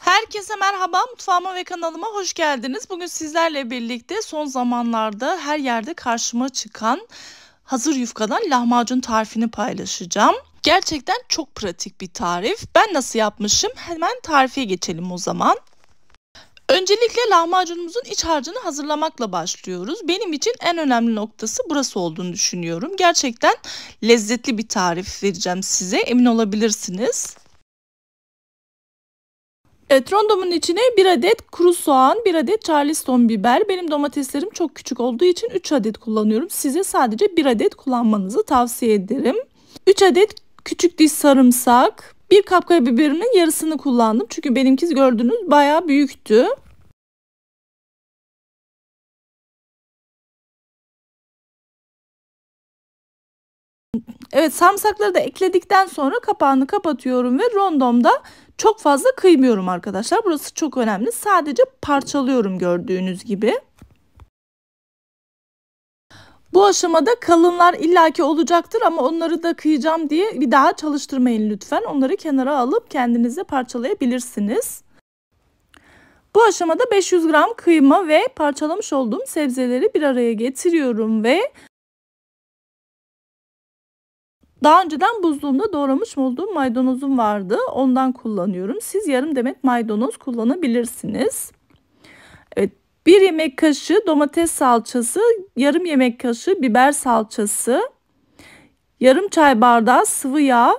Herkese merhaba, mutfağıma ve kanalıma hoş geldiniz. Bugün sizlerle birlikte son zamanlarda her yerde karşıma çıkan hazır yufkadan lahmacun tarifini paylaşacağım. Gerçekten çok pratik bir tarif. Ben nasıl yapmışım? Hemen tarife geçelim o zaman. Öncelikle lahmacunumuzun iç harcını hazırlamakla başlıyoruz. Benim için en önemli noktası burası olduğunu düşünüyorum. Gerçekten lezzetli bir tarif vereceğim size, emin olabilirsiniz. Evet, rondomun içine 1 adet kuru soğan, 1 adet charleston biber. Benim domateslerim çok küçük olduğu için 3 adet kullanıyorum. Size sadece 1 adet kullanmanızı tavsiye ederim. 3 adet küçük diş sarımsak, 1 kap karabiberinin yarısını kullandım. Çünkü benimki gördüğünüz bayağı büyüktü. Evet, sarımsakları da ekledikten sonra kapağını kapatıyorum ve rondomda çok fazla kıymıyorum arkadaşlar. Burası çok önemli. Sadece parçalıyorum gördüğünüz gibi. Bu aşamada kalınlar illaki olacaktır ama onları da kıyacağım diye bir daha çalıştırmayın lütfen. Onları kenara alıp kendinize parçalayabilirsiniz. Bu aşamada 500 gram kıyma ve parçalamış olduğum sebzeleri bir araya getiriyorum ve daha önceden buzluğumda doğramış olduğum maydanozum vardı. Ondan kullanıyorum. Siz yarım demet maydanoz kullanabilirsiniz. Evet, 1 yemek kaşığı domates salçası, yarım yemek kaşığı biber salçası, yarım çay bardağı sıvı yağ,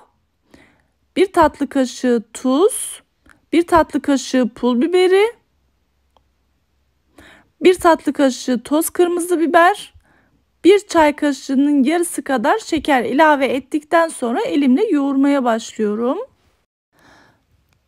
1 tatlı kaşığı tuz, 1 tatlı kaşığı pul biberi, 1 tatlı kaşığı toz kırmızı biber, 1 çay kaşığının yarısı kadar şeker ilave ettikten sonra elimle yoğurmaya başlıyorum.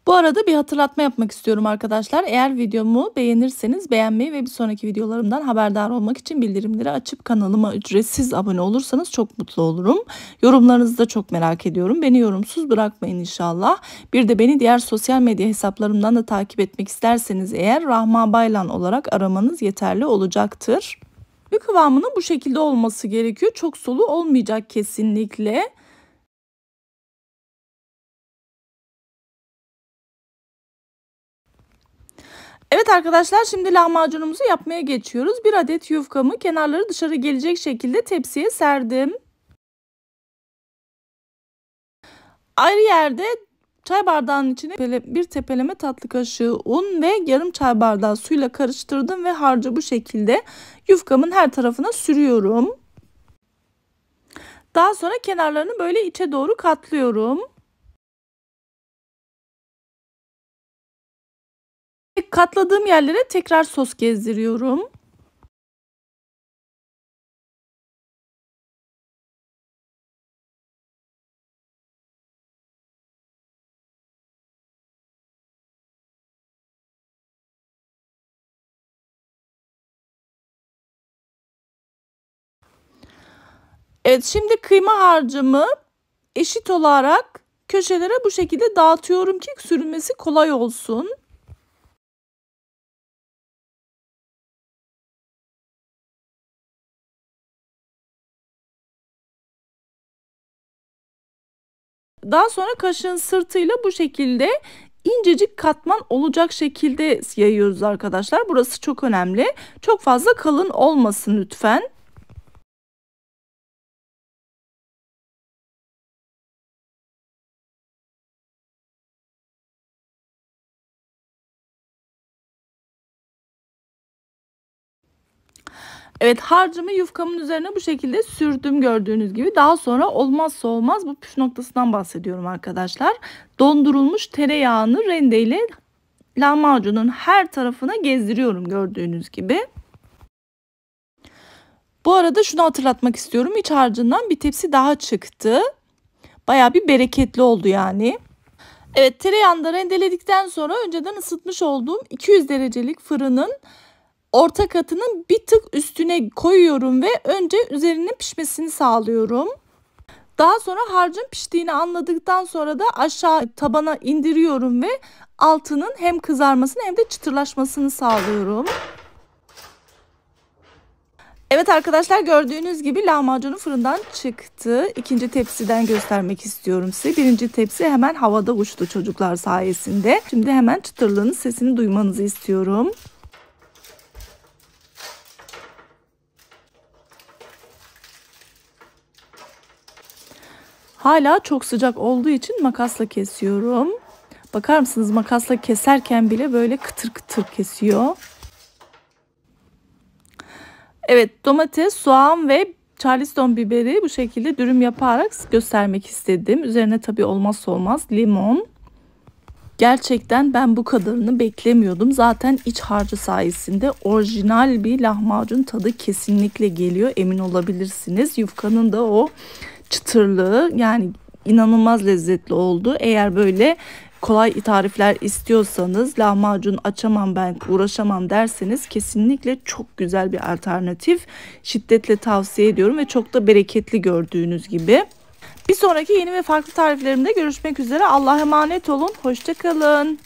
Bu arada bir hatırlatma yapmak istiyorum arkadaşlar. Eğer videomu beğenirseniz beğenmeyi ve bir sonraki videolarımdan haberdar olmak için bildirimleri açıp kanalıma ücretsiz abone olursanız çok mutlu olurum. Yorumlarınızı da çok merak ediyorum. Beni yorumsuz bırakmayın inşallah. Bir de beni diğer sosyal medya hesaplarımdan da takip etmek isterseniz eğer Rahma Baylan olarak aramanız yeterli olacaktır. Bir kıvamının bu şekilde olması gerekiyor. Çok sulu olmayacak kesinlikle. Evet arkadaşlar, şimdi lahmacunumuzu yapmaya geçiyoruz. 1 adet yufkamı kenarları dışarı gelecek şekilde tepsiye serdim. Ayrı yerde çay bardağının içine bir tepeleme tatlı kaşığı un ve yarım çay bardağı suyla karıştırdım ve harcı bu şekilde yufkamın her tarafına sürüyorum. Daha sonra kenarlarını böyle içe doğru katlıyorum. Katladığım yerlere tekrar sos gezdiriyorum. Evet, şimdi kıyma harcımı eşit olarak köşelere bu şekilde dağıtıyorum ki sürülmesi kolay olsun. Daha sonra kaşığın sırtıyla bu şekilde incecik katman olacak şekilde yayıyoruz arkadaşlar. Burası çok önemli. Çok fazla kalın olmasın lütfen. Evet, harcımı yufkamın üzerine bu şekilde sürdüm gördüğünüz gibi. Daha sonra olmazsa olmaz bu püf noktasından bahsediyorum arkadaşlar. Dondurulmuş tereyağını rendeyle lahmacunun her tarafına gezdiriyorum gördüğünüz gibi. Bu arada şunu hatırlatmak istiyorum. İç harcından bir tepsi daha çıktı. Bayağı bir bereketli oldu yani. Evet, tereyağını da rendeledikten sonra önceden ısıtmış olduğum 200 derecelik fırının orta katının bir tık üstüne koyuyorum ve önce üzerinin pişmesini sağlıyorum. Daha sonra harcın piştiğini anladıktan sonra da aşağı tabana indiriyorum ve altının hem kızarmasını hem de çıtırlaşmasını sağlıyorum. Evet Evet arkadaşlar, gördüğünüz gibi lahmacunu fırından çıktı. İkinci tepsiden göstermek istiyorum size. Birinci tepsi hemen havada uçtu çocuklar sayesinde. Şimdi hemen çıtırlığının sesini duymanızı istiyorum. Hala çok sıcak olduğu için makasla kesiyorum. Bakar mısınız, makasla keserken bile böyle kıtır kıtır kesiyor. Evet, domates, soğan ve Charleston biberi bu şekilde dürüm yaparak göstermek istedim. Üzerine tabii olmazsa olmaz limon. Gerçekten ben bu kadarını beklemiyordum. Zaten iç harcı sayesinde orijinal bir lahmacun tadı kesinlikle geliyor. Emin olabilirsiniz. Yufkanın da o çıtırlığı yani inanılmaz lezzetli oldu. Eğer böyle kolay tarifler istiyorsanız, lahmacun açamam ben, uğraşamam derseniz kesinlikle çok güzel bir alternatif. Şiddetle tavsiye ediyorum ve çok da bereketli gördüğünüz gibi. Bir sonraki yeni ve farklı tariflerimde görüşmek üzere. Allah'a emanet olun. Hoşça kalın.